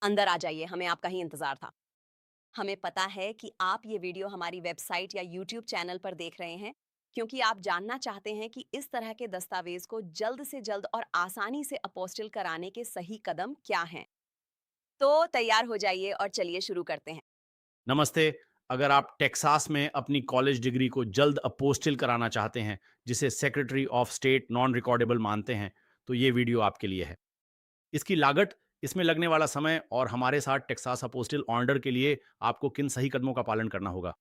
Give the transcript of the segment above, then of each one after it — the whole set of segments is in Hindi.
अंदर आ जाइए, हमें आपका ही इंतज़ार था। हमें पता है कि आप ये वीडियो हमारी वेबसाइट या यूट्यूब चैनल पर देख रहे हैं, क्योंकि आप जानना चाहते हैं कि इस तरह के दस्तावेज़ को जल्द से जल्द और आसानी से अपोस्टिल कराने के सही कदम क्या हैं। तो तैयार हो जाइए और चलिए शुरू करते हैं। नमस्ते। अगर आप टेक्सास में अपनी कॉलेज डिग्री को जल्द अपोस्टिल कराना चाहते हैं, जिसे secretary of state non recordable मानते हैं, तो ये वीडियो आपके लिए है। इसकी लागत, इसमें लगने वाला समय और हमारे साथ टेक्सास अपोस्टिल ऑर्डर के लिए आपको किन सही कदमों का पालन करना होगा।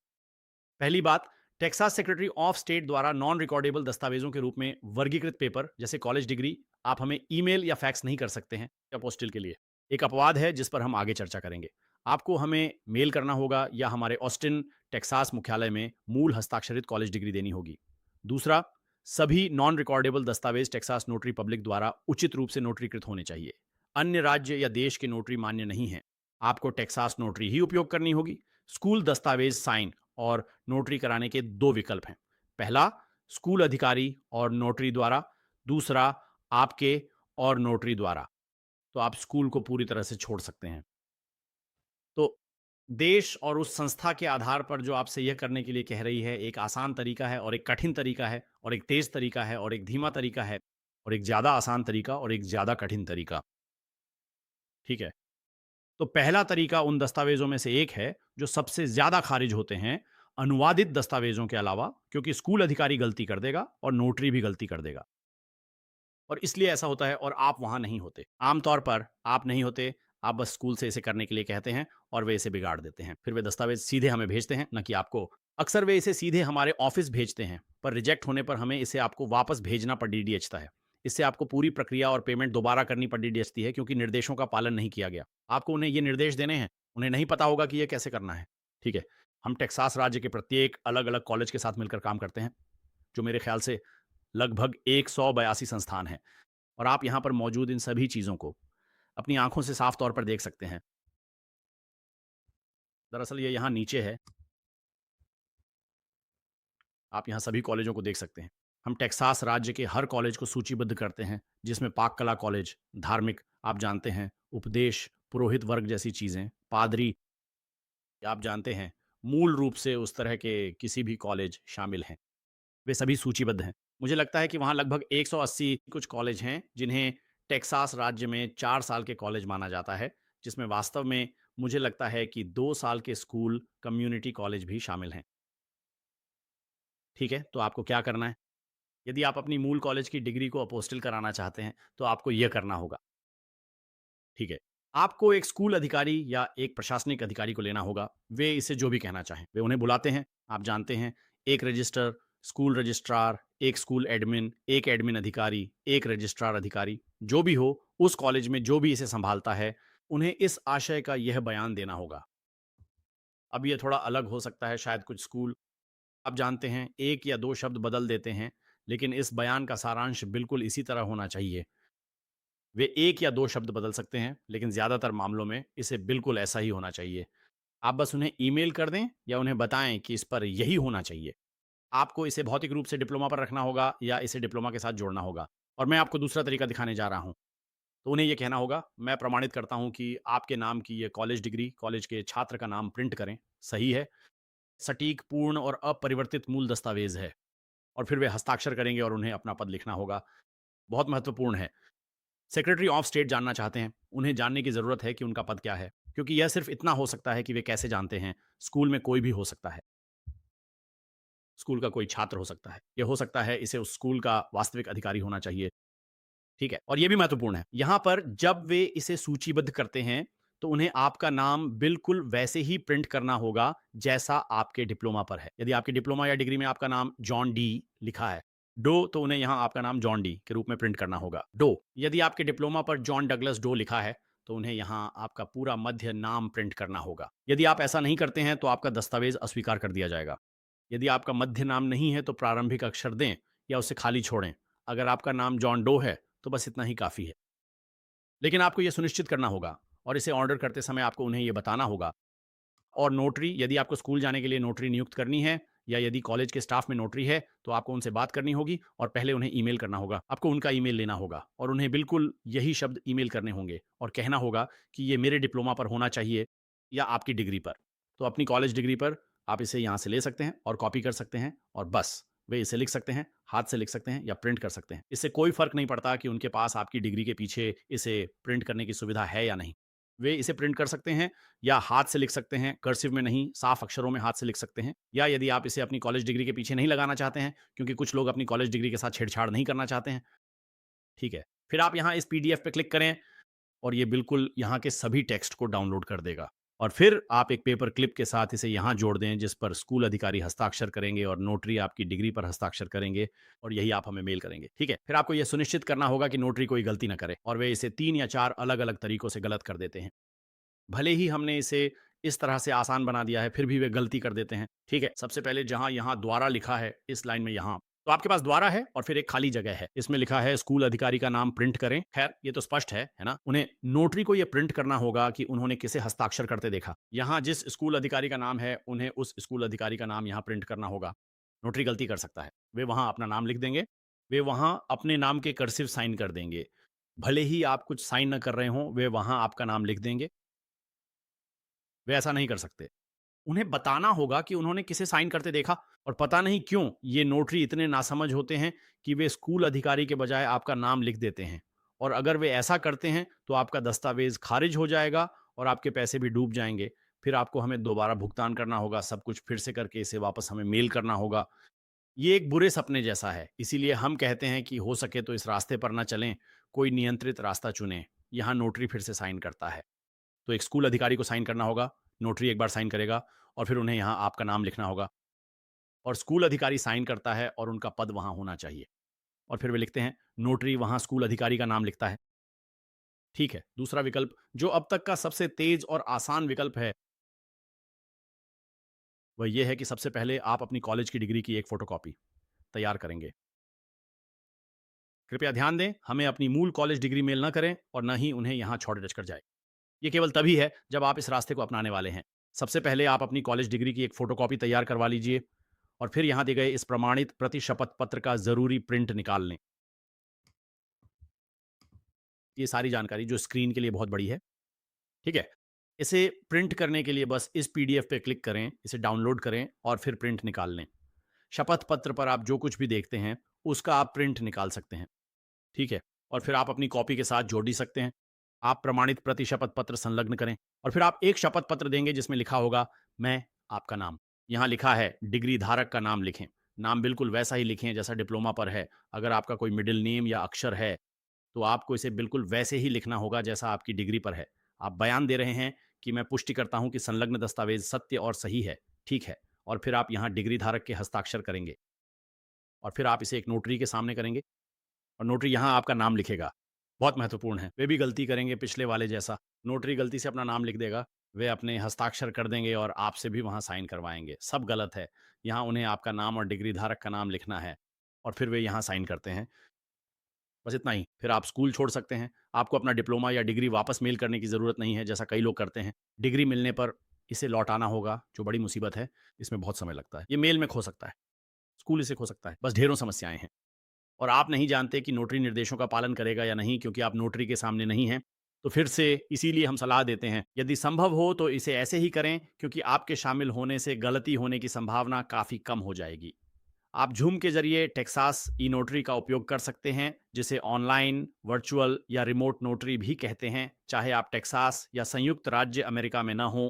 पहली बात, टेक्सास सेक्रेटरी ऑफ स्टेट द्वारा नॉन रिकॉर्डेबल दस्तावेजों के रूप में वर्गीकृत पेपर जैसे कॉलेज डिग्री आप हमें ईमेल या फैक्स नहीं कर सकते हैं अपोस्टिल के लिए। एक अपवाद है जिस पर हम आगे चर्चा करेंगे। आपको हमें मेल करना होगा या हमारे ऑस्टिन टेक्सास मुख्यालय में मूल हस्ताक्षरित कॉलेज डिग्री देनी होगी। दूसरा, सभी नॉन रिकॉर्डेबल दस्तावेज टेक्सास नोटरी पब्लिक द्वारा उचित रूप से नोटरीकृत होने चाहिए। अन्य राज्य या देश के नोटरी मान्य नहीं है। आपको टेक्सास नोटरी ही उपयोग करनी होगी। स्कूल दस्तावेज साइन और नोटरी कराने के दो विकल्प हैं। पहला, स्कूल अधिकारी और नोटरी द्वारा। दूसरा, आपके और नोटरी द्वारा। तो आप स्कूल को पूरी तरह से छोड़ सकते हैं। तो देश और उस संस्था के आधार पर जो आपसे यह करने के लिए कह रही है, एक आसान तरीका है और एक कठिन तरीका है और एक तेज तरीका है और एक धीमा तरीका है और एक ज़्यादा आसान तरीका और एक ज़्यादा कठिन तरीका। ठीक है? तो पहला तरीका उन दस्तावेज़ों में से एक है, जो सबसे ज़्यादा खारिज होते हैं, अनुवादित दस्तावेज़ों के अलावा, क्योंकि स्कूल अधिकारी गलती कर देगा और नोटरी भी गलती कर देगा। और इसलिए ऐसा होता है और आप वहाँ नहीं होते। आमतौर पर आप नहीं होते, आप बस स्कूल से इसे करने के लिए कहते हैं और वे इसे बिगाड़ देते हैं। फिर वे दस्तावेज़ सीधे हमें भेजते हैं, ना कि आपको। अक्सर वे इसे सीधे हमारे ऑफ़िस भेजते हैं, पर रिजेक्ट होने पर हमें इसे आपको वापस भेजना पर डीडीएचता है। इससे आपको पूरी प्रक्रिया और पेमेंट दोबारा करनी पर डीडीएचती है, क्योंकि निर्देशों का पालन नहीं किया गया। आपको उन्हें ये निर्देश देने हैं, उन्हें नहीं पता होगा कि ये कैसे करना है। ठीक है? हम टेक्सास राज्य के प्रत्येक अलग-अलग कॉलेज के साथ मिलकर काम करते हैं, जो मेरे ख़्याल से लगभग 182 संस्थान हैं। और आप यहाँ पर मौजूद इन सभी चीज़ों को अपनी आँखों से साफ तौर पर देख सकते हैं। दरअसल ये यहाँ नीचे है, आप यहाँ सभी कॉलेजों को देख सकते हैं। हम टेक्सास राज्य के हर कॉलेज को सूचीबद्ध करते हैं, जिसमें पाक कला कॉलेज, धार्मिक, आप जानते हैं, उपदेश, पुरोहित वर्ग जैसी चीज़ें, पादरी, आप जानते हैं, मूल रूप से उस तरह के किसी भी कॉलेज शामिल हैं। वे सभी सूचीबद्ध हैं। मुझे लगता है कि वहाँ लगभग 180 कुछ कॉलेज हैं, जिन्हें टेक्सास राज्य में 4 साल के कॉलेज माना जाता है, जिसमें वास्तव में मुझे लगता है कि 2 साल के स्कूल, कम्युनिटी कॉलेज भी शामिल हैं। ठीक है? तो आपको क्या करना है? यदि आप अपनी मूल कॉलेज की डिग्री को अपोस्टिल कराना चाहते हैं, तो आपको ये करना होगा। ठीक है? आपको एक स्कूल अधिकारी या एक प्रशासनिक अधिकारी को लेना होगा, वे इसे जो भी कहना चाहें। वे उन्हें बुलाते हैं, आप जानते हैं, एक रजिस्टर, स्कूल रजिस्ट्रार, एक स्कूल एडमिन, एक एडमिन अधिकारी, एक रजिस्ट्रार अधिकारी, जो भी हो, उस कॉलेज में जो भी इसे सँभालता है, उन्हें इस आशय का यह बयान देना होगा। अब ये थोड़ा अलग हो सकता है, शायद कुछ स्कूल, आप जानते हैं, 1 या 2 शब्द बदल देते हैं, लेकिन इस बयान का सारांश बिल्कुल इसी तरह होना चाहिए। वे 1 या 2 शब्द बदल सकते हैं, लेकिन ज़्यादातर मामलों में इसे बिल्कुल ऐसा ही होना चाहिए। आप बस उन्हें ईमेल कर दें या उन्हें बताएँ कि इस पर यही होना चाहिए। आपको इसे भौतिक रूप से डिप्लोमा पर रखना होगा या इसे डिप्लोमा के साथ जोड़ना होगा। और मैं आपको दूसरा तरीका दिखाने जा रहा हूँ। तो उन्हें ये कहना होगा, मैं प्रमाणित करता हूँ कि आपके नाम की ये कॉलेज डिग्री, कॉलेज के छात्र का नाम प्रिंट करें, सही है, सटीक, पूर्ण और अपरिवर्तित मूल दस्तावेज़ है। और फिर वे हस्ताक्षर करेंगे और उन्हें अपना पद लिखना होगा। बहुत महत्वपूर्ण है। सेक्रेटरी ऑफ स्टेट जानना चाहते हैं, उन्हें जानने की ज़रूरत है कि उनका पद क्या है, क्योंकि यह सिर्फ़ इतना हो सकता है कि वे कैसे जानते हैं, स्कूल में कोई भी हो सकता है, स्कूल का कोई छात्र हो सकता है, ये हो सकता है इसे उस स्कूल का वास्तविक अधिकारी होना चाहिए, ठीक है? और ये भी महत्वपूर्ण है, यहाँ पर जब वे इसे सूचीबद्ध करते हैं, तो उन्हें आपका नाम बिल्कुल वैसे ही प्रिंट करना होगा, जैसा आपके डिप्लोमा पर है। यदि आपके डिप्लोमा या डिग्री में आपका नाम जॉन डी लिखा है, डो, तो उन्हें यहाँ आपका नाम जॉन डी के रूप में प्रिंट करना होगा, डो। यदि आपके डिप्लोमा पर जॉन डगलस डो लिखा है, तो उन्हें यहाँ आपका पूरा मध्य नाम प्रिंट करना होगा। यदि आप ऐसा नहीं करते हैं, तो आपका दस्तावेज़ अस्वीकार कर दिया जाएगा। यदि आपका मध्य नाम नहीं है, तो प्रारंभिक अक्षर दें या उसे खाली छोड़ें। अगर आपका नाम जॉन डो है, तो बस इतना ही काफ़ी है। लेकिन आपको ये सुनिश्चित करना होगा और इसे ऑर्डर करते समय आपको उन्हें ये बताना होगा। और नोटरी, यदि आपको स्कूल जाने के लिए नोटरी नियुक्त करनी है या यदि कॉलेज के स्टाफ में नोटरी है तो आपको उनसे बात करनी होगी और पहले उन्हें ईमेल करना होगा। आपको उनका ईमेल लेना होगा और उन्हें बिल्कुल यही शब्द ईमेल करने होंगे और कहना होगा कि ये मेरे डिप्लोमा पर होना चाहिए या आपकी डिग्री पर। तो अपनी कॉलेज डिग्री पर आप इसे यहाँ से ले सकते हैं और कॉपी कर सकते हैं और बस वे इसे लिख सकते हैं, हाथ से लिख सकते हैं या प्रिंट कर सकते हैं। इससे कोई फ़र्क नहीं पड़ता कि उनके पास आपकी डिग्री के पीछे इसे प्रिंट करने की सुविधा है या नहीं। वे इसे प्रिंट कर सकते हैं या हाथ से लिख सकते हैं, कर्सिव में नहीं, साफ अक्षरों में हाथ से लिख सकते हैं। या यदि आप इसे अपनी कॉलेज डिग्री के पीछे नहीं लगाना चाहते हैं, क्योंकि कुछ लोग अपनी कॉलेज डिग्री के साथ छेड़छाड़ नहीं करना चाहते हैं, ठीक है। फिर आप यहाँ इस पीडीएफ पे क्लिक करें और ये बिल्कुल यहाँ के सभी टेक्स्ट को डाउनलोड कर देगा। और फिर आप एक पेपर क्लिप के साथ इसे यहाँ जोड़ दें, जिस पर स्कूल अधिकारी हस्ताक्षर करेंगे और नोटरी आपकी डिग्री पर हस्ताक्षर करेंगे और यही आप हमें मेल करेंगे, ठीक है। फिर आपको यह सुनिश्चित करना होगा कि नोटरी कोई गलती ना करे और वे इसे 3 या 4 अलग-अलग तरीकों से गलत कर देते हैं। भले ही हमने इसे इस तरह से आसान बना दिया है, फिर भी वे गलती कर देते हैं, ठीक है। सबसे पहले जहाँ यहाँ द्वारा लिखा है, इस लाइन में यहाँ, तो आपके पास द्वारा है और फिर एक खाली जगह है। इसमें लिखा है स्कूल अधिकारी का नाम प्रिंट करें। खैर, ये तो स्पष्ट है ना? उन्हें नोटरी को ये प्रिंट करना होगा कि उन्होंने किसे हस्ताक्षर करते देखा। यहाँ जिस स्कूल अधिकारी का नाम है, उन्हें उस स्कूल अधिकारी का नाम यहाँ प्रिंट करना होगा। नोटरी गलती कर सकता है। वे वहाँ अपना नाम लिख देंगे। वे वहाँ अपने नाम के कर्सिव साइन कर देंगे। भले ही आप कुछ साइन न कर रहे हों, वे वहाँ आपका नाम लिख देंगे। वे ऐसा नहीं कर सकते। उन्हें बताना होगा कि उन्होंने किसे साइन करते देखा और पता नहीं क्यों ये नोटरी इतने नासमझ होते हैं कि वे स्कूल अधिकारी के बजाय आपका नाम लिख देते हैं और अगर वे ऐसा करते हैं तो आपका दस्तावेज खारिज हो जाएगा और आपके पैसे भी डूब जाएंगे। फिर आपको हमें दोबारा भुगतान करना होगा, सब कुछ फिर से करके इसे वापस हमें मेल करना होगा। ये एक बुरे सपने जैसा है, इसीलिए हम कहते हैं कि हो सके तो इस रास्ते पर ना चलें, कोई नियंत्रित रास्ता चुनें। यहाँ नोटरी फिर से साइन करता है, तो एक स्कूल अधिकारी को साइन करना होगा, नोटरी एक बार साइन करेगा और फिर उन्हें यहाँ आपका नाम लिखना होगा और स्कूल अधिकारी साइन करता है और उनका पद वहाँ होना चाहिए और फिर वे लिखते हैं, नोटरी वहाँ स्कूल अधिकारी का नाम लिखता है। ठीक है, दूसरा विकल्प जो अब तक का सबसे तेज और आसान विकल्प है, वह ये है कि सबसे पहले आप अपनी कॉलेज की डिग्री की एक फ़ोटोकॉपी तैयार करेंगे। कृपया ध्यान दें, हमें अपनी मूल कॉलेज डिग्री मेल न करें और न ही उन्हें यहाँ छोड़-टच कर जाएँ। ये केवल तभी है जब आप इस रास्ते को अपनाने वाले हैं। सबसे पहले आप अपनी कॉलेज डिग्री की एक फ़ोटोकॉपी तैयार करवा लीजिए और फिर यहाँ दिए गए इस प्रमाणित प्रति शपथ पत्र का ज़रूरी प्रिंट निकाल लें। ये सारी जानकारी जो स्क्रीन के लिए बहुत बड़ी है, ठीक है? इसे प्रिंट करने के लिए बस इस पीडीएफ पे क्लिक करें, इसे डाउनलोड करें और फिर प्रिंट निकाल लें। शपथ पत्र पर आप जो कुछ भी देखते हैं, उसका आप प्रिंट निकाल सकते हैं, ठीक है? और फिर आप अपनी कॉपी के साथ जोड़ भी सकते हैं। आप प्रमाणित प्रति शपथ पत्र संलग्न करें और फिर आप एक शपथ पत्र देंगे जिसमें लिखा होगा, मैं आपका नाम। यहाँ लिखा है डिग्री धारक का नाम लिखें। नाम बिल्कुल वैसा ही लिखें जैसा डिप्लोमा पर है। अगर आपका कोई मिडिल नेम या अक्षर है तो आपको इसे बिल्कुल वैसे ही लिखना होगा जैसा आपकी डिग्री पर है। आप बयान दे रहे हैं कि मैं पुष्टि करता हूं कि संलग्न दस्तावेज सत्य और सही है, ठीक है। और फिर आप यहाँ डिग्री धारक के हस्ताक्षर करेंगे और फिर आप इसे एक नोटरी के सामने करेंगे और नोटरी यहाँ आपका नाम लिखेगा। बहुत महत्वपूर्ण है। वे भी गलती करेंगे पिछले वाले जैसा। नोटरी गलती से अपना नाम लिख देगा। वे अपने हस्ताक्षर कर देंगे और आपसे भी वहाँ साइन करवाएँगे। सब गलत है। यहाँ उन्हें आपका नाम और डिग्री धारक का नाम लिखना है और फिर वे यहाँ साइन करते हैं। बस इतना ही। फिर आप स्कूल छोड़ सकते हैं। आपको अपना डिप्लोमा या डिग्री वापस मेल करने की ज़रूरत नहीं है, जैसा कई लोग करते हैं। डिग्री मिलने पर इसे लौटाना होगा, जो बड़ी मुसीबत है। इसमें बहुत समय लगता है। ये मेल में खो सकता है, स्कूल इसे खो सकता है। बस ढेरों समस्याएँ हैं। और आप नहीं जानते कि नोटरी निर्देशों का पालन करेगा या नहीं, क्योंकि आप नोटरी के सामने नहीं हैं। तो फिर से इसीलिए हम सलाह देते हैं, यदि संभव हो तो इसे ऐसे ही करें, क्योंकि आपके शामिल होने से गलती होने की संभावना काफ़ी कम हो जाएगी। आप ज़ूम के ज़रिए टेक्सास ई-नोटरी का उपयोग कर सकते हैं, जिसे ऑनलाइन, वर्चुअल या रिमोट नोटरी भी कहते हैं, चाहे आप टेक्सास या संयुक्त राज्य अमेरिका में न हों।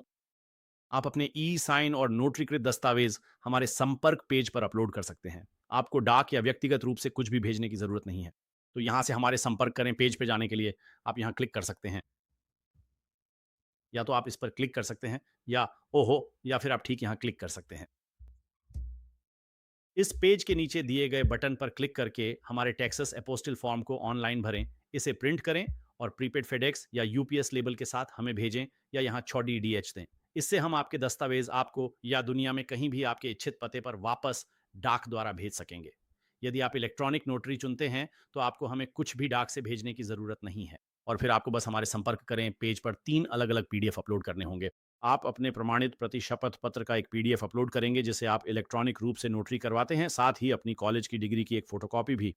आप अपने ई-साइन और नोटरीकृत दस्तावेज़ हमारे संपर्क पेज पर अपलोड कर सकते हैं। आपको डाक या व्यक्तिगत रूप से कुछ भी भेजने की ज़रूरत नहीं है। तो यहाँ से हमारे संपर्क करें पेज पे जाने के लिए आप यहाँ क्लिक कर सकते हैं। या तो आप इस पर क्लिक कर सकते हैं या ओहो! या फिर आप ठीक यहाँ क्लिक कर सकते हैं। इस पेज के नीचे दिए गए बटन पर क्लिक करके हमारे टेक्सास एपोस्टिल फॉर्म को ऑनलाइन भरें, इसे प्रिंट करें और प्रीपेड फेडेक्स या यूपीएस लेबल के साथ हमें भेजें या यहाँ 6 DDH दें। इससे हम आपके दस्तावेज आपको या दुनिया में कहीं भी आपके इच्छित पते पर वापस डाक द्वारा भेज सकेंगे। यदि आप इलेक्ट्रॉनिक नोटरी चुनते हैं तो आपको हमें कुछ भी डाक से भेजने की ज़रूरत नहीं है और फिर आपको बस हमारे संपर्क करें पेज पर 3 अलग अलग पीडीएफ अपलोड करने होंगे। आप अपने प्रमाणित प्रति शपथ पत्र का एक पीडीएफ अपलोड करेंगे जिसे आप इलेक्ट्रॉनिक रूप से नोटरी करवाते हैं, साथ ही अपनी कॉलेज की डिग्री की एक फोटोकॉपी भी।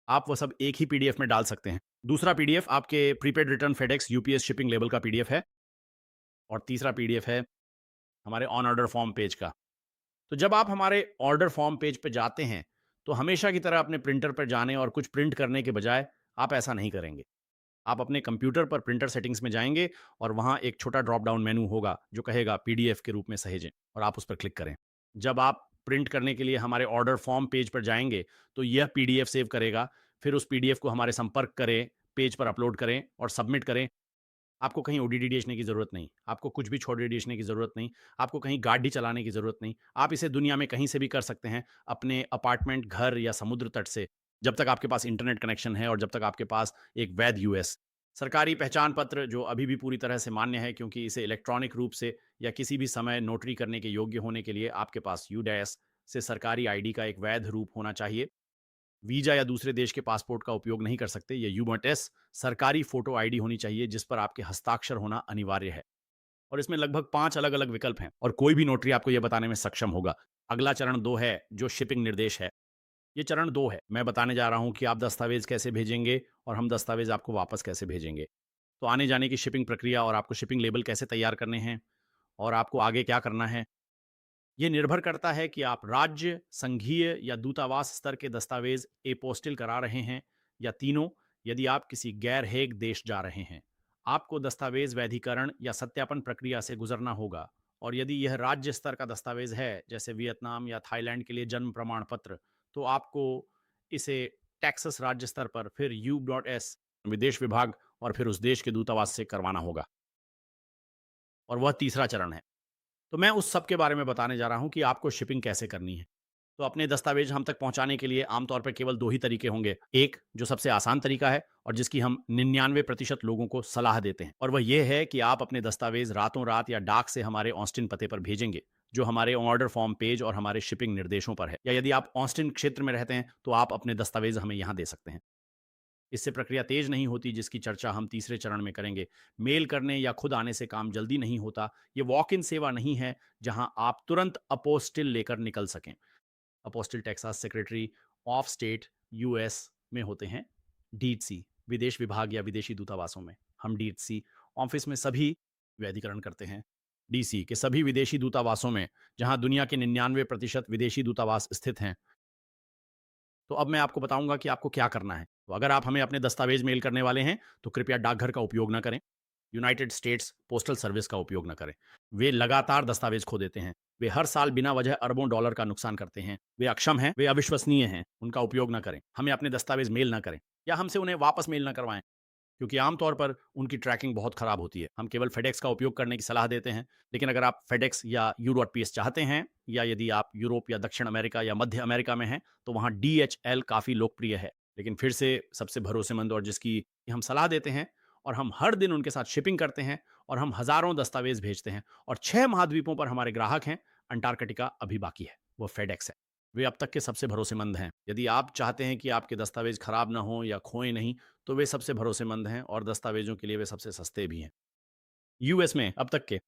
आप वो सब एक ही पीडीएफ में डाल सकते हैं। दूसरा पीडीएफ आपके prepaid return FedEx UPS shipping label का पीडीएफ है और तीसरा पीडीएफ है हमारे ऑन ऑर्डर फॉर्म पेज का। तो जब आप हमारे ऑर्डर फॉर्म पेज पे जाते हैं, तो हमेशा की तरह अपने प्रिंटर पर जाने और कुछ प्रिंट करने के बजाय आप ऐसा नहीं करेंगे। आप अपने कंप्यूटर पर प्रिंटर सेटिंग्स में जाएँगे और वहाँ एक छोटा ड्रॉप डाउन मेनू होगा जो कहेगा पीडीएफ के रूप में सहेजें और आप उस पर क्लिक करें। जब आप प्रिंट करने के लिए हमारे ऑर्डर फॉर्म पेज पर जाएँगे, तो यह पीडीएफ सेव करेगा। फिर उस पीडीएफ को हमारे संपर्क करें, पेज पर अपलोड करें और सबमिट करें। आपको कहीं ओडीडी बेचने की ज़रूरत नहीं, आपको कुछ भी छोड़ बेचने की ज़रूरत नहीं, आपको कहीं गाड़ी चलाने की ज़रूरत नहीं। आप इसे दुनिया में कहीं से भी कर सकते हैं, अपने अपार्टमेंट, घर या समुद्र तट से, जब तक आपके पास इंटरनेट कनेक्शन है और जब तक आपके पास एक वैध यूएस सरकारी पहचान पत्र जो अभी भी पूरी तरह से मान्य है क्योंकि इसे इलेक्ट्रॉनिक रूप से या किसी भी समय नोटरी करने के योग्य होने के लिए आपके पास यूडैस से सरकारी आईडी का एक वैध रूप होना चाहिए। वीजा या दूसरे देश के पासपोर्ट का उपयोग नहीं कर सकते। ये यूमोटेस सरकारी फोटो आईडी होनी चाहिए जिस पर आपके हस्ताक्षर होना अनिवार्य है। और इसमें लगभग 5 अलग-अलग विकल्प हैं और कोई भी नोटरी आपको ये बताने में सक्षम होगा। अगला चरण 2 है जो शिपिंग निर्देश है। ये चरण 2 है। मैं बताने जा रहा हूँ कि आप दस्तावेज़ कैसे भेजेंगे और हम दस्तावेज़ आपको वापस कैसे भेजेंगे। तो आने-जाने की शिपिंग प्रक्रिया और आपको शिपिंग लेबल कैसे तैयार करने हैं और आपको आगे क्या करना है, ये निर्भर करता है कि आप राज्य, संघीय या दूतावास स्तर के दस्तावेज एपोस्टिल करा रहे हैं या तीनों। यदि आप किसी गैर हेग देश जा रहे हैं, आपको दस्तावेज वैधीकरण या सत्यापन प्रक्रिया से गुजरना होगा। और यदि यह राज्य स्तर का दस्तावेज है, जैसे वियतनाम या थाईलैंड के लिए जन्म प्रमाण पत्र, तो आपको इसे टेक्सास राज्य स्तर पर, फिर यू.एस विदेश विभाग और फिर उस देश के दूतावास से करवाना होगा। और वह तीसरा चरण है। तो मैं उस सब के बारे में बताने जा रहा हूँ कि आपको शिपिंग कैसे करनी है। तो अपने दस्तावेज हम तक पहुँचाने के लिए आमतौर पे केवल 2 ही तरीके होंगे। एक जो सबसे आसान तरीका है और जिसकी हम 99% लोगों को सलाह देते हैं और वह ये है कि आप अपने दस्तावेज रातों-रात या डाक से हमारे ऑस्टिन पते पर भेजेंगे, जो हमारे ऑर्डर फॉर्म पेज और हमारे शिपिंग निर्देशों पर है। या यदि आप ऑस्टिन क्षेत्र में रहते हैं, तो आप अपने दस्तावेज हमें यहाँ दे सकते हैं। इससे प्रक्रिया तेज नहीं होती जिसकी चर्चा हम तीसरे चरण में करेंगे। मेल करने या खुद आने से काम जल्दी नहीं होता। ये वॉक इन सेवा नहीं है जहां आप तुरंत अपोस्टिल लेकर निकल सकें। Apostille Texas secretary of state US में होते हैं। डीसी विदेश विभाग या विदेशी दूतावासों में हम डीसी ऑफिस में सभी वैधिकरण करते हैं। डीसी के सभी विदेशी दूतावासों में जहां दुनिया के 99% विदेशी दूतावास स्थित हैं। तो अब मैं आपको बताऊंगा कि आपको क्या करना है। तो अगर आप हमें अपने दस्तावेज मेल करने वाले हैं, तो कृपया डाकघर का उपयोग ना करें। यूनाइटेड स्टेट्स पोस्टल सर्विस का उपयोग ना करें। वे लगातार दस्तावेज खो देते हैं। वे हर साल बिना वजह अरबों डॉलर का नुकसान करते हैं। वे अक्षम हैं, वे अविश्वसनीय हैं। उनका उपयोग ना करें। हमें अपने दस्तावेज मेल ना करें या हमसे उन्हें वापस मेल ना करवाएं। क्योंकि आमतौर पर उनकी ट्रैकिंग बहुत खराब होती है। हम केवल फेडेक्स का उपयोग करने की सलाह देते हैं, लेकिन अगर आप फेडेक्स या यू.पीएस चाहते हैं या यदि आप यूरोप या दक्षिण अमेरिका या मध्य अमेरिका में हैं, तो वहाँ डीएचएल काफ़ी लोकप्रिय है। लेकिन फिर से सबसे भरोसेमंद और जिसकी हम सलाह देते हैं और हम हर दिन उनके साथ शिपिंग करते हैं और हम हज़ारों दस्तावेज़ भेजते हैं और 6 महाद्वीपों पर हमारे ग्राहक हैं, अंटार्कटिका अभी बाकी है, वो फेडेक्स है। वे अब तक के सबसे भरोसेमंद हैं। यदि आप चाहते हैं कि आपके दस्तावेज़ खराब ना हों या खोएँ नहीं, तो वे सबसे भरोसेमंद हैं और दस्तावेज़ों के लिए वे सबसे सस्ते भी हैं। यूएस में अब तक के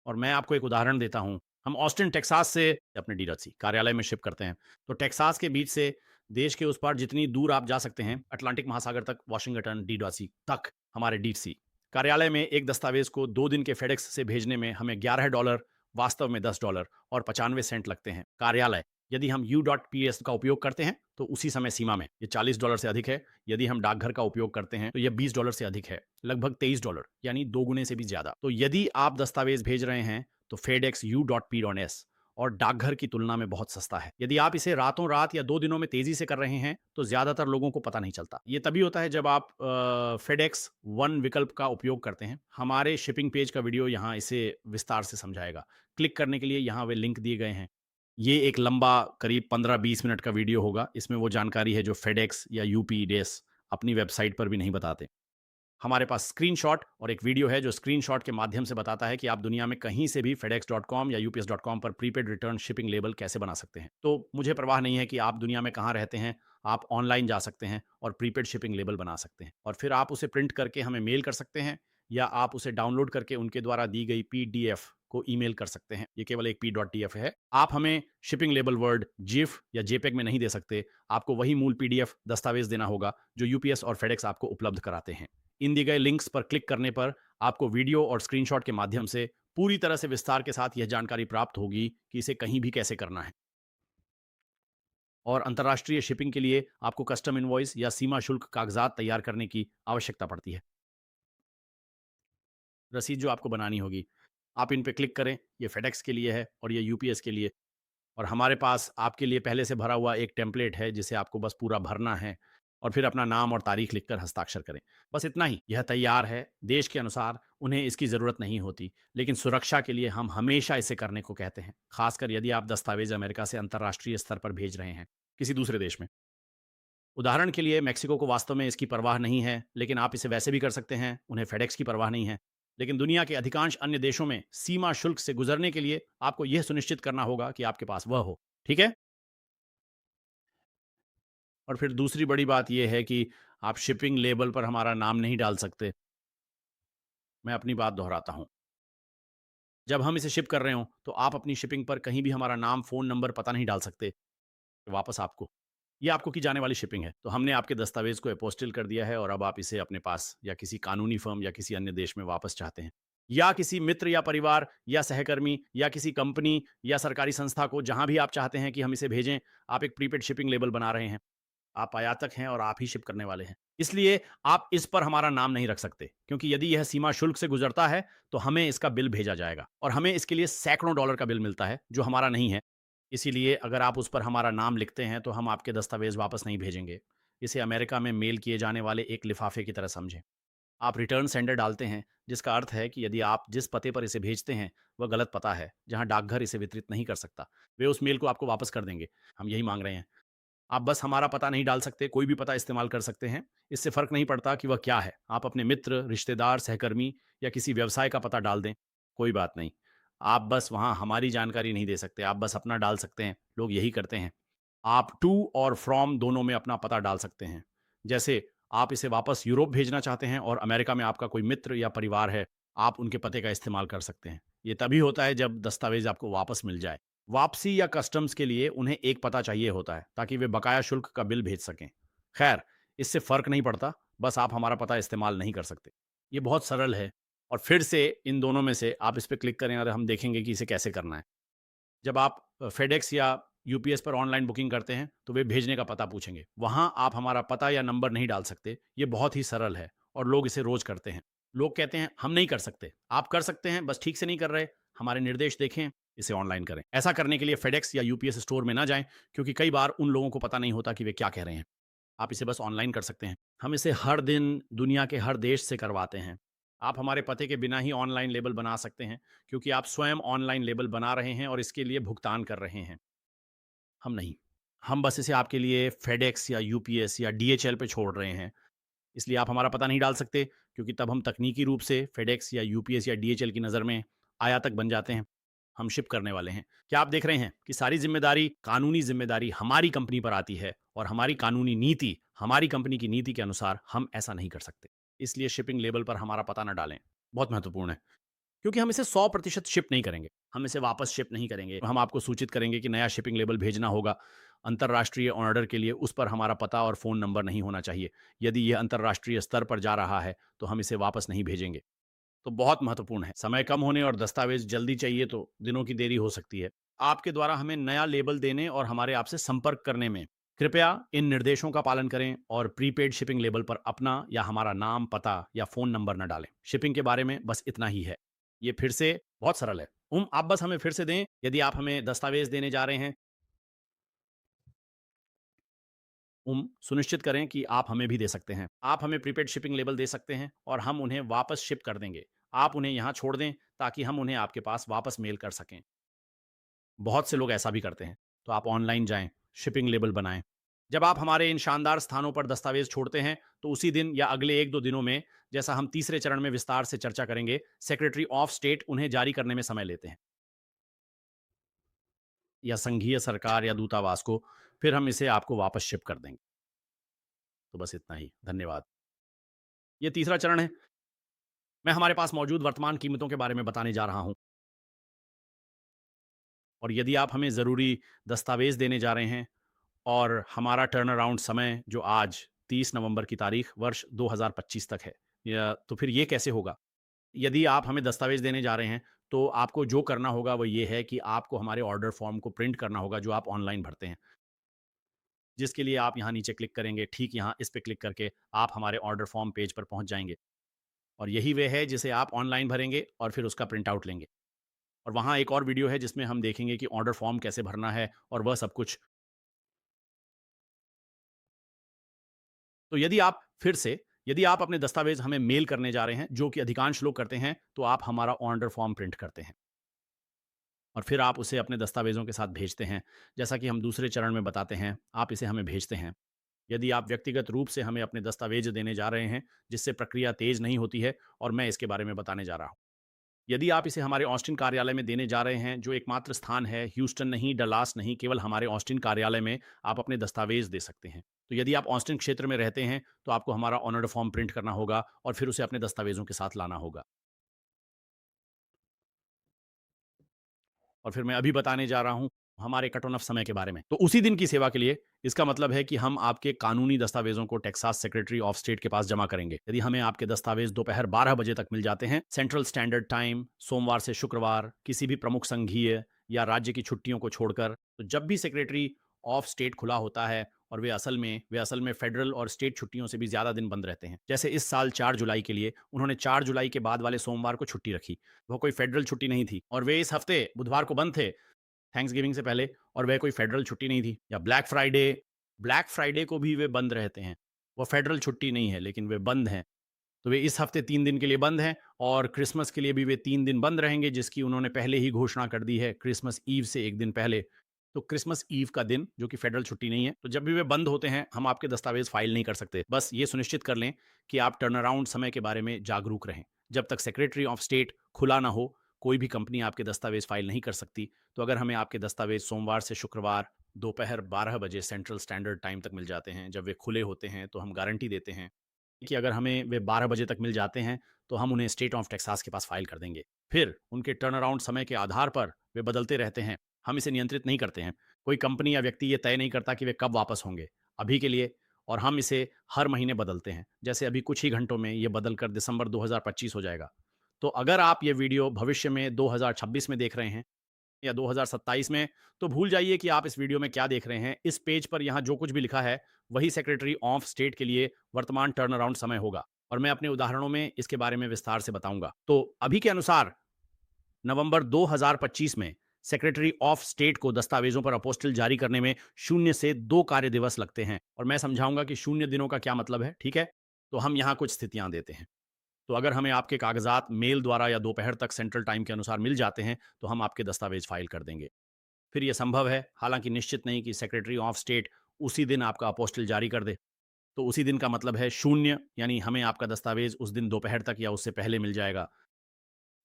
और मैं आपको एक उदाहरण देता हूँ। हम ऑस्टिन टेक्सास से अपने डीलरसी कार्यालय में शिप करते हैं। तो टेक्सास के बीच से देश के उस पार जितनी दूर आप जा सकते हैं, अटलांटिक महासागर तक, वाशिंगटन, डीडॉसी तक हमारे डीसी कार्यालय में एक दस्तावेज़ को 2 दिन के फेडेक्स से भेजने में हमें $11, वास्तव में $10 और 95 सेंट लगते हैं। कार्यालय यदि हम U.PS का उपयोग करते हैं, तो उसी समय सीमा में ये $40 से अधिक है। यदि हम डाकघर का उपयोग करते हैं, तो ये $20 से अधिक है, लगभग $23, यानी 2 गुने से भी ज़्यादा। तो यदि आप दस्तावेज़ भेज रहे हैं, तो फेडेक्स U.P.S और डाकघर की तुलना में बहुत सस्ता है। यदि आप इसे रातों रात या 2 दिनों में तेजी से कर रहे हैं, तो ज़्यादातर लोगों को पता नहीं चलता। ये तभी होता है जब आप फेडेक्स वन विकल्प का उपयोग करते हैं। हमारे शिपिंग पेज का वीडियो यहाँ इसे विस्तार से समझाएगा। क्लिक करने के लिए यहाँ वे लिंक दिए गए हैं। ये एक लंबा करीब 15-20 मिनट का वीडियो होगा। इसमें वो जानकारी है जो फेडेक्स या यूपीडेस अपनी वेबसाइट पर भी नहीं बताते। हमारे पास स्क्रीनशॉट और एक वीडियो है जो स्क्रीनशॉट के माध्यम से बताता है कि आप दुनिया में कहीं से भी fedex.com या ups.com पर प्रीपेड रिटर्न शिपिंग लेबल कैसे बना सकते हैं। तो मुझे परवाह नहीं है कि आप दुनिया में कहाँ रहते हैं, आप ऑनलाइन जा सकते हैं और प्रीपेड शिपिंग लेबल बना सकते हैं और फिर आप उसे प्रिंट करके हमें मेल कर सकते हैं या आप उसे डाउनलोड करके उनके द्वारा दी गई पीडीएफ को ईमेल कर सकते हैं। ये केवल एक p.df है। आप हमें शिपिंग लेबल वर्ड जिफ या जेपेग में नहीं दे सकते। आपको वही मूल पीडीएफ दस्तावेज देना होगा जो यूपीएस और फेडेक्स आपको उपलब्ध कराते हैं। इन दिए गए लिंक्स पर क्लिक करने पर आपको वीडियो और स्क्रीनशॉट के माध्यम से पूरी तरह से विस्तार के साथ यह जानकारी प्राप्त होगी कि इसे कहीं भी कैसे करना है। और अंतर्राष्ट्रीय शिपिंग के लिए आपको कस्टम इनवॉइस या सीमा शुल्क कागजात तैयार करने की आवश्यकता पड़ती है। रसीद जो आपको बनानी होगी, आप इन पे क्लिक करें। ये फेडेक्स के लिए है और ये यूपीएस के लिए। और हमारे पास आपके लिए पहले से भरा हुआ एक टेम्पलेट है जिसे आपको बस पूरा भरना है और फिर अपना नाम और तारीख लिखकर हस्ताक्षर करें। बस इतना ही। यह तैयार है। देश के अनुसार उन्हें इसकी ज़रूरत नहीं होती, लेकिन सुरक्षा के लिए हम हमेशा इसे करने को कहते हैं, खासकर यदि आप दस्तावेज अमेरिका से अंतर्राष्ट्रीय स्तर पर भेज रहे हैं किसी दूसरे देश में। उदाहरण के लिए मेक्सिको को वास्तव में इसकी परवाह नहीं है, लेकिन आप इसे वैसे भी कर सकते हैं। उन्हें फेडेक्स की परवाह नहीं है। लेकिन दुनिया के अधिकांश अन्य देशों में सीमा शुल्क से गुजरने के लिए आपको यह सुनिश्चित करना होगा कि आपके पास वह हो। ठीक है? और फिर दूसरी बड़ी बात यह है कि आप शिपिंग लेबल पर हमारा नाम नहीं डाल सकते। मैं अपनी बात दोहराता हूं। जब हम इसे शिप कर रहे हो तो आप अपनी शिपिंग पर कहीं भी हमारा नाम, फोन नंबर, पता नहीं डाल सकते। वापस आपको, ये आपको की जाने वाली शिपिंग है। तो हमने आपके दस्तावेज को अपोस्टिल कर दिया है और अब आप इसे अपने पास या किसी कानूनी फर्म या किसी अन्य देश में वापस चाहते हैं, या किसी मित्र या परिवार या सहकर्मी या किसी कंपनी या सरकारी संस्था को, जहां भी आप चाहते हैं कि हम इसे भेजें। आप एक प्रीपेड शिपिंग लेबल बना रहे हैं। आप आयातक हैं और आप ही शिप करने वाले हैं। इसलिए आप इस पर हमारा नाम नहीं रख सकते, क्योंकि यदि यह सीमा शुल्क से गुजरता है तो हमें इसका बिल भेजा जाएगा और हमें इसके लिए सैकड़ों डॉलर का बिल मिलता है जो हमारा नहीं है। इसीलिए अगर आप उस पर हमारा नाम लिखते हैं तो हम आपके दस्तावेज वापस नहीं भेजेंगे। इसे अमेरिका में मेल किए जाने वाले एक लिफाफे की तरह समझें। आप रिटर्न सेंडर डालते हैं, जिसका अर्थ है कि यदि आप जिस पते पर इसे भेजते हैं वह गलत पता है, जहां डाकघर इसे वितरित नहीं कर सकता, वे उस मेल को आपको वापस कर देंगे। हम यही मांग रहे हैं। आप बस हमारा पता नहीं डाल सकते, कोई भी पता इस्तेमाल कर सकते हैं। इससे फ़र्क नहीं पड़ता कि वह क्या है। आप अपने मित्र, रिश्तेदार, सहकर्मी या किसी व्यवसाय का पता डाल दें, कोई बात नहीं। आप बस वहाँ हमारी जानकारी नहीं दे सकते, आप बस अपना डाल सकते हैं। लोग यही करते हैं। आप टू और फ्रॉम दोनों में अपना पता डाल सकते हैं। जैसे आप इसे वापस यूरोप भेजना चाहते हैं और अमेरिका में आपका कोई मित्र या परिवार है, आप उनके पते का इस्तेमाल कर सकते हैं। ये तभी होता है जब दस्तावेज़ आपको वापस मिल जाए। वापसी या कस्टम्स के लिए उन्हें एक पता चाहिए होता है ताकि वे बकाया शुल्क का बिल भेज सकें। खैर, इससे फ़र्क नहीं पड़ता, बस आप हमारा पता इस्तेमाल नहीं कर सकते। ये बहुत सरल है। और फिर से इन दोनों में से आप इस पे क्लिक करें और हम देखेंगे कि इसे कैसे करना है। जब आप फेडेक्स या यूपीएस पर ऑनलाइन बुकिंग करते हैं तो वे भेजने का पता पूछेंगे। वहां आप हमारा पता या नंबर नहीं डाल सकते। ये बहुत ही सरल है और लोग इसे रोज करते हैं। लोग कहते हैं हम नहीं कर सकते। आप कर सकते हैं, बस ठीक से नहीं कर रहे। हमारे निर्देश देखें, इसे ऑनलाइन करें। ऐसा करने के लिए फेडेक्स या यूपीएस स्टोर में ना जाएं, क्योंकि कई बार उन लोगों को पता नहीं होता कि वे क्या कह रहे हैं। आप इसे बस ऑनलाइन कर सकते हैं। हम इसे हर दिन दुनिया के हर देश से करवाते हैं। आप हमारे पते के बिना ही ऑनलाइन लेबल बना सकते हैं, क्योंकि आप स्वयं ऑनलाइन लेबल बना रहे हैं और इसके लिए भुगतान कर रहे हैं। हम नहीं। हम बस इसे आपके लिए फेडेक्स या यूपीएस या डीएचएल पे छोड़ रहे हैं। इसलिए आप हमारा पता नहीं डाल सकते, क्योंकि तब हम तकनीकी रूप से फेडेक्स या यूपीएस या डीएचएल की नज़र में आयातक बन जाते हैं। हम शिप करने वाले हैं। क्या आप देख रहे हैं कि सारी ज़िम्मेदारी, कानूनी ज़िम्मेदारी हमारी कंपनी पर आती है और हमारी कानूनी नीति, हमारी कंपनी की नीति के अनुसार हम ऐसा नहीं कर सकते। इसलिए शिपिंग लेबल पर हमारा पता ना डालें। बहुत महत्वपूर्ण है। क्योंकि हम इसे 100% शिप नहीं करेंगे। हम इसे वापस शिप नहीं करेंगे। हम आपको सूचित करेंगे कि नया शिपिंग लेबल भेजना होगा। अंतर्राष्ट्रीय ऑर्डर के लिए उस पर हमारा पता और फ़ोन नंबर नहीं होना चाहिए। यदि यह अंतर्राष्ट्रीय स्तर पर जा रहा है, तो हम इसे वापस नहीं भेजेंगे। तो बहुत महत्वपूर्ण है। समय कम होने और दस्तावेज़ जल्दी चाहिए तो दिनों की देरी हो सकती है। आपके द्वारा हमें नया लेबल देने और हमारे आपसे संपर्क करने में कृपया इन निर्देशों का पालन करें और प्रीपेड शिपिंग लेबल पर अपना या हमारा नाम, पता या फ़ोन नंबर न डालें। शिपिंग के बारे में बस इतना ही है। ये फिर से बहुत सरल है। आप बस हमें फिर से दें। यदि आप हमें दस्तावेज़ देने जा रहे हैं, सुनिश्चित करें कि आप हमें भी दे सकते हैं। आप हमें प्रीपेड शिपिंग लेबल दे सकते हैं और हम उन्हें वापस शिप कर देंगे। आप उन्हें यहाँ छोड़ दें ताकि हम उन्हें आपके पास वापस मेल कर सकें। बहुत से लोग ऐसा भी करते हैं। तो आप ऑनलाइन जाएँ, शिपिंग लेबल बनाएँ। जब आप हमारे इन शानदार स्थानों पर दस्तावेज़ छोड़ते हैं, तो उसी दिन या अगले 1-2 दिनों में, जैसा हम तीसरे चरण में विस्तार से चर्चा करेंगे, सेक्रेटरी ऑफ स्टेट उन्हें जारी करने में समय लेते हैं, या संघीय सरकार या दूतावास को। फिर हम इसे आपको वापस शिप कर देंगे। तो बस इतना ही। धन्यवाद। ये तीसरा चरण है। मैं हमारे पास मौजूद वर्तमान कीमतों के बारे में बताने जा रहा हूँ। और यदि आप हमें ज़रूरी दस्तावेज़ देने जा रहे हैं और हमारा टर्न अराउंड समय जो आज 30 नवंबर की तारीख वर्ष 2025 तक है, या तो फिर ये कैसे होगा? यदि आप हमें दस्तावेज़ देने जा रहे हैं, तो आपको जो करना होगा वो ये है कि आपको हमारे ऑर्डर फॉर्म को प्रिंट करना होगा जो आप ऑनलाइन भरते हैं। जिसके लिए आप यहाँ नीचे क्लिक करेंगे, ठीक यहाँ इस पे क्लिक करके आप हमारे ऑर्डर फॉर्म पेज पर पहुँच जाएँगे। और यही वे है जिसे आप ऑनलाइन भरेंगे और फिर उसका प्रिंट आउट लेंगे। और वहाँ एक और वीडियो है जिसमें हम देखेंगे कि ऑर्डर फॉर्म कैसे भरना है और वह सब कुछ। तो यदि आप अपने दस्तावेज़ हमें मेल करने जा रहे हैं, जो कि अधिकांश लोग करते हैं, तो आप हमारा ऑर्डर फॉर्म प्रिंट करते हैं और फिर आप उसे अपने दस्तावेज़ों के साथ भेजते हैं। जैसा कि हम दूसरे चरण में बताते हैं, आप इसे हमें भेजते हैं। यदि आप व्यक्तिगत रूप से हमें अपने दस्तावेज़ देने जा रहे हैं, जिससे प्रक्रिया तेज़ नहीं होती है, और मैं इसके बारे में बताने जा रहा हूँ। यदि आप इसे हमारे ऑस्टिन कार्यालय में देने जा रहे हैं, जो एकमात्र स्थान है, ह्यूस्टन नहीं, डलास नहीं, केवल हमारे ऑस्टिन कार्यालय में आप अपने दस्तावेज़ दे सकते हैं। तो यदि आप ऑस्टिन क्षेत्र में रहते हैं, तो आपको हमारा ऑर्डर फॉर्म प्रिंट करना होगा और फिर उसे अपने दस्तावेज़ों के साथ लाना होगा। और फिर मैं अभी बताने जा रहा हूँ हमारे कट ऑन ऑफ समय के बारे में। तो उसी दिन की सेवा के लिए इसका मतलब है कि हम आपके कानूनी दस्तावेज़ों को टेक्सास सेक्रेटरी ऑफ स्टेट के पास जमा करेंगे। यदि हमें आपके दस्तावेज़ दोपहर 12 बजे तक मिल जाते हैं, सेंट्रल स्टैंडर्ड टाइम, सोमवार से शुक्रवार, किसी भी प्रमुख संघीय या राज्य की छुट्टियों को छोड़कर, तो जब भी सेक्रेटरी ऑफ स्टेट खुला होता है, और वे असल में फेडरल और स्टेट छुट्टियों से भी ज़्यादा दिन बंद रहते हैं। जैसे इस साल 4 जुलाई के लिए उन्होंने 4 जुलाई के बाद वाले सोमवार को छुट्टी रखी। वो कोई फेडरल छुट्टी नहीं थी और वे इस हफ्ते बुधवार को बंद थे, थैंक्सगिविंग से पहले, और वह कोई फेडरल छुट्टी नहीं थी। या ब्लैक फ्राइडे को भी वे बंद रहते हैं। वो फेडरल छुट्टी नहीं है, लेकिन वे बंद हैं। तो वे इस हफ्ते 3 दिन के लिए बंद हैं और क्रिसमस के लिए भी वे 3 दिन बंद रहेंगे, जिसकी उन्होंने पहले ही घोषणा कर दी है, क्रिसमस ईव से 1 दिन पहले। तो क्रिसमस ईव का दिन, जो कि फेडरल छुट्टी नहीं है, तो जब भी वे बंद होते हैं, हम आपके दस्तावेज़ फाइल नहीं कर सकते। बस ये सुनिश्चित कर लें कि आप टर्न अराउंड समय के बारे में जागरूक रहें। जब तक सेक्रेटरी ऑफ स्टेट खुला ना हो, कोई भी कंपनी आपके दस्तावेज़ फाइल नहीं कर सकती। तो अगर हमें आपके दस्तावेज़ सोमवार से शुक्रवार दोपहर 12 बजे सेंट्रल स्टैंडर्ड टाइम तक मिल जाते हैं, जब वे खुले होते हैं, तो हम गारंटी देते हैं कि अगर हमें वे 12 बजे तक मिल जाते हैं, तो हम उन्हें स्टेट ऑफ टेक्सास के पास फाइल कर देंगे। फिर उनके टर्न अराउंड समय के आधार पर वे बदलते रहते हैं। हम इसे नियंत्रित नहीं करते हैं। कोई कंपनी या व्यक्ति ये तय नहीं करता कि वे कब वापस होंगे। अभी के लिए, और हम इसे हर महीने बदलते हैं। जैसे अभी कुछ ही घंटों में ये बदल कर दिसंबर 2025 हो जाएगा। तो अगर आप ये वीडियो भविष्य में 2026 में देख रहे हैं या 2027 में, तो भूल जाइए कि आप इस वीडियो में क्या देख रहे हैं। इस पेज पर यहाँ जो कुछ भी लिखा है, वही सेक्रेटरी ऑफ स्टेट के लिए वर्तमान टर्न अराउंड समय होगा, और मैं अपने उदाहरणों में इसके बारे में विस्तार से बताऊंगा। तो अभी के अनुसार नवंबर 2025 में सेक्रेटरी ऑफ स्टेट को दस्तावेजों पर अपोस्टिल जारी करने में 0 से 2 कार्य दिवस लगते हैं, और मैं समझाऊंगा कि 0 दिनों का क्या मतलब है। ठीक है, तो हम यहाँ कुछ स्थितियां देते हैं। तो अगर हमें आपके कागजात मेल द्वारा या दोपहर तक सेंट्रल टाइम के अनुसार मिल जाते हैं, तो हम आपके दस्तावेज फाइल कर देंगे। फिर यह संभव है, हालांकि निश्चित नहीं, कि सेक्रेटरी ऑफ स्टेट उसी दिन आपका अपोस्टिल जारी कर दे। तो उसी दिन का मतलब है 0, यानी हमें आपका दस्तावेज उस दिन दोपहर तक या उससे पहले मिल जाएगा।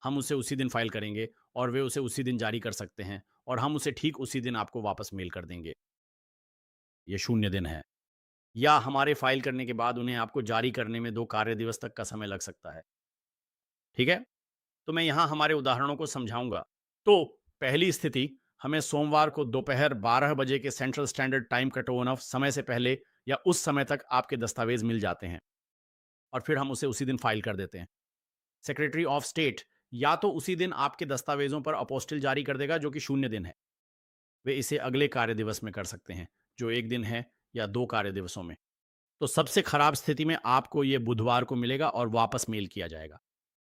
हम उसे उसी दिन फाइल करेंगे और वे उसे उसी दिन जारी कर सकते हैं, और हम उसे ठीक उसी दिन आपको वापस मेल कर देंगे। ये 0 दिन है। या हमारे फाइल करने के बाद उन्हें आपको जारी करने में 2 कार्य दिवस तक का समय लग सकता है। ठीक है? तो मैं यहाँ हमारे उदाहरणों को समझाऊंगा। तो पहली स्थिति, हमें सोमवार को दोपहर 12 बजे के central standard time cut on समय से पहले या उस समय तक आपके दस्तावेज मिल जाते हैं, और फिर हम उसे उसी दिन फाइल कर देते हैं। सेक्रेटरी ऑफ स्टेट या तो उसी दिन आपके दस्तावेजों पर अपोस्टिल जारी कर देगा, जो कि 0 दिन है। वे इसे अगले कार्य दिवस में कर सकते हैं, जो 1 दिन है, या 2 कार्य दिवसों में। तो सबसे खराब स्थिति में आपको ये बुधवार को मिलेगा और वापस मेल किया जाएगा।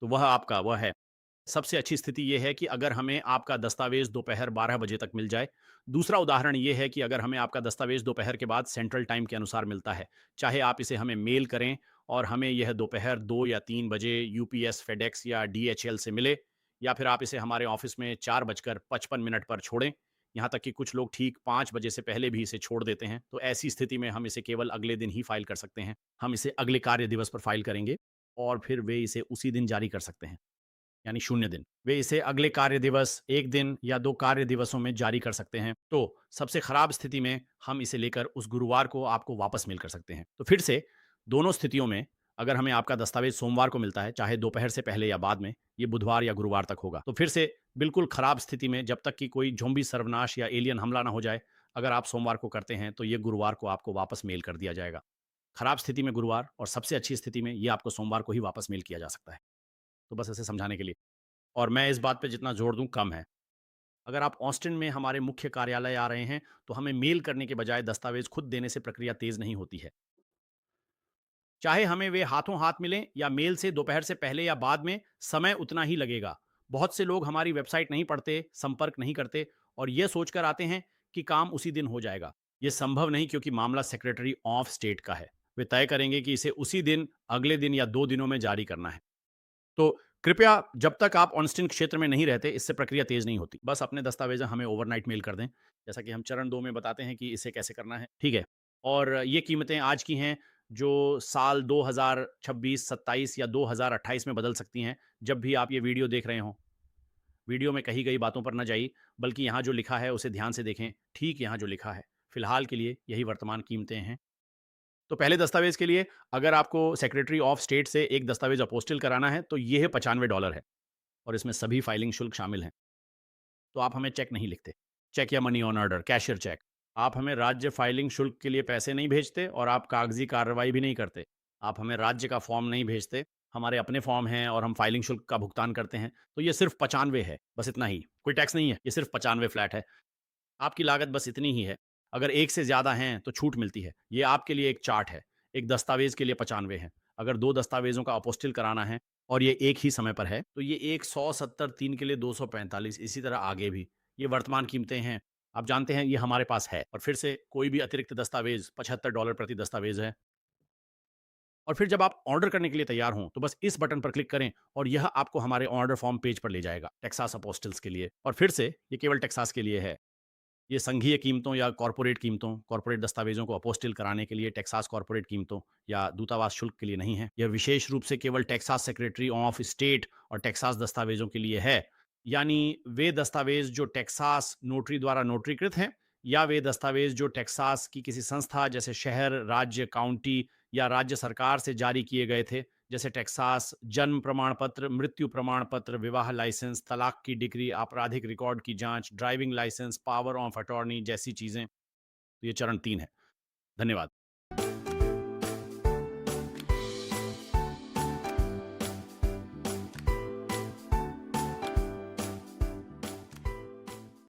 तो वह है। सबसे अच्छी स्थिति ये है कि अगर हमें आपका दस्तावेज दोपहर 12 बजे तक मिल जाए। दूसरा उदाहरण ये है कि अगर हमें आपका दस्तावेज दोपहर के बाद सेंट्रल टाइम के अनुसार मिलता है, चाहे आप इसे हमें मेल करें और हमें यह दोपहर 2 या 3 बजे यूपीएस, फेडेक्स या डीएचएल से मिले, या फिर आप इसे हमारे ऑफिस में 4:55 पर छोड़ें। यहाँ तक कि कुछ लोग ठीक 5 बजे से पहले भी इसे छोड़ देते हैं। तो ऐसी स्थिति में हम इसे केवल अगले दिन ही फाइल कर सकते हैं। हम इसे अगले कार्य दिवस पर फाइल करेंगे और फिर वे इसे उसी दिन जारी कर सकते हैं, यानी 0 दिन। वे इसे अगले कार्य दिवस, 1 दिन या 2 कार्य दिवसों में जारी कर सकते हैं। तो सबसे खराब स्थिति में हम इसे लेकर उस गुरुवार को आपको वापस मेल कर सकते हैं। तो फिर से दोनों स्थितियों में अगर हमें आपका दस्तावेज सोमवार को मिलता है, चाहे दोपहर से पहले या बाद में, ये बुधवार या गुरुवार तक होगा। तो फिर से बिल्कुल खराब स्थिति में, जब तक कि कोई ज़ॉम्बी सर्वनाश या एलियन हमला ना हो जाए, अगर आप सोमवार को करते हैं, तो ये गुरुवार को आपको वापस मेल कर दिया जाएगा। खराब स्थिति में गुरुवार और सबसे अच्छी स्थिति में ये आपको सोमवार को ही वापस मेल किया जा सकता है। तो बस ऐसे समझाने के लिए। और मैं इस बात पे जितना ज़ोर दूँ कम है। अगर आप ऑस्टिन में हमारे मुख्य कार्यालय आ रहे हैं, तो हमें मेल करने के बजाय दस्तावेज़ खुद देने से प्रक्रिया तेज़ नहीं होती है। चाहे हमें वे हाथों हाथ मिलें या मेल से दोपहर से पहले या बाद में, समय उतना ही लगेगा। बहुत से लोग हमारी वेबसाइट नहीं पढ़ते, संपर्क नहीं करते और ये सोचकर आते हैं कि काम उसी दिन हो जाएगा। ये संभव नहीं, क्योंकि मामला सेक्रेटरी ऑफ स्टेट का है। वे तय करेंगे कि इसे उसी दिन, अगले दिन या 2 दिनों में जारी करना है। तो कृपया, जब तक आप ऑनस्टीन क्षेत्र में नहीं रहते, इससे प्रक्रिया तेज़ नहीं होती। बस अपने दस्तावेज़ हमें ओवरनाइट मेल कर दें, जैसा कि हम चरण 2 में बताते हैं कि इसे कैसे करना है, ठीक है? और ये कीमतें आज की हैं, जो साल 2026, 27 या 2028 में बदल सकती हैं, जब भी आप ये वीडियो देख रहे हों। वीडियो में कही गई बातों पर न जाइए, बल्कि यहाँ जो लिखा है, उसे ध्यान से देखें, ठीक यहाँ जो लिखा है। फिलहाल के लिए यही वर्तमान कीमतें हैं। तो पहले दस्तावेज़ के लिए अगर आपको सेक्रेटरी ऑफ स्टेट से एक दस्तावेज़ अपोस्टिल कराना है, तो ये है $95 है और इसमें सभी फाइलिंग शुल्क शामिल हैं। तो आप हमें चेक नहीं लिखते, चेक या money on order, cashier cheque. आप हमें राज्य फाइलिंग शुल्क के लिए पैसे नहीं भेजते और आप कागज़ी कार्रवाई भी नहीं करते। आप हमें राज्य का फॉर्म नहीं भेजते, हमारे अपने फॉर्म हैं और हम फाइलिंग शुल्क का भुगतान करते हैं। तो ये सिर्फ़ 95 है, बस इतना ही। कोई टैक्स नहीं है, ये सिर्फ़ 95 फ्लैट है। आपकी लागत बस इतनी ही है। अगर एक से ज़्यादा हैं, तो छूट मिलती है। ये आपके लिए एक चार्ट है। एक दस्तावेज़ के लिए 95 है। अगर 2 दस्तावेज़ों का अपोस्टिल कराना है और ये एक ही समय पर है, तो ये 170, 3 के लिए 245, इसी तरह आगे भी। ये वर्तमान कीमतें हैं। आप जानते हैं, ये हमारे पास है और फिर से कोई भी अतिरिक्त दस्तावेज़ $75 प्रति दस्तावेज़ है। और फिर जब आप ऑर्डर करने के लिए तैयार हों, तो बस इस बटन पर क्लिक करें और यह आपको हमारे ऑर्डर फॉर्म पेज पर ले जाएगा, टेक्सास अपोस्टिल्स के लिए। और फिर से, ये केवल टेक्सास के लिए है। ये संघीय कीमतों या कॉर्पोरेट दस्तावेज़ों को अपोस्टिल कराने के लिए टेक्सास कॉर्पोरेट कीमतों या दूतावास शुल्क के लिए नहीं है। यह विशेष रूप से केवल टेक्सास सेक्रेटरी ऑफ स्टेट और टेक्सास दस्तावेज़ों के लिए है। यानी वे दस्तावेज़ जो टेक्सास नोटरी द्वारा नोटरीकृत हैं, या वे दस्तावेज़ जो टेक्सास की किसी संस्था, जैसे शहर, राज्य, काउंटी या राज्य सरकार से जारी किए गए थे, जैसे टेक्सास जन्म प्रमाण पत्र, मृत्यु प्रमाण पत्र, विवाह लाइसेंस, तलाक की डिग्री, आपराधिक रिकॉर्ड की जांच, driving licence, power of attorney जैसी चीज़ें। तो ये चरण 3 है। धन्यवाद।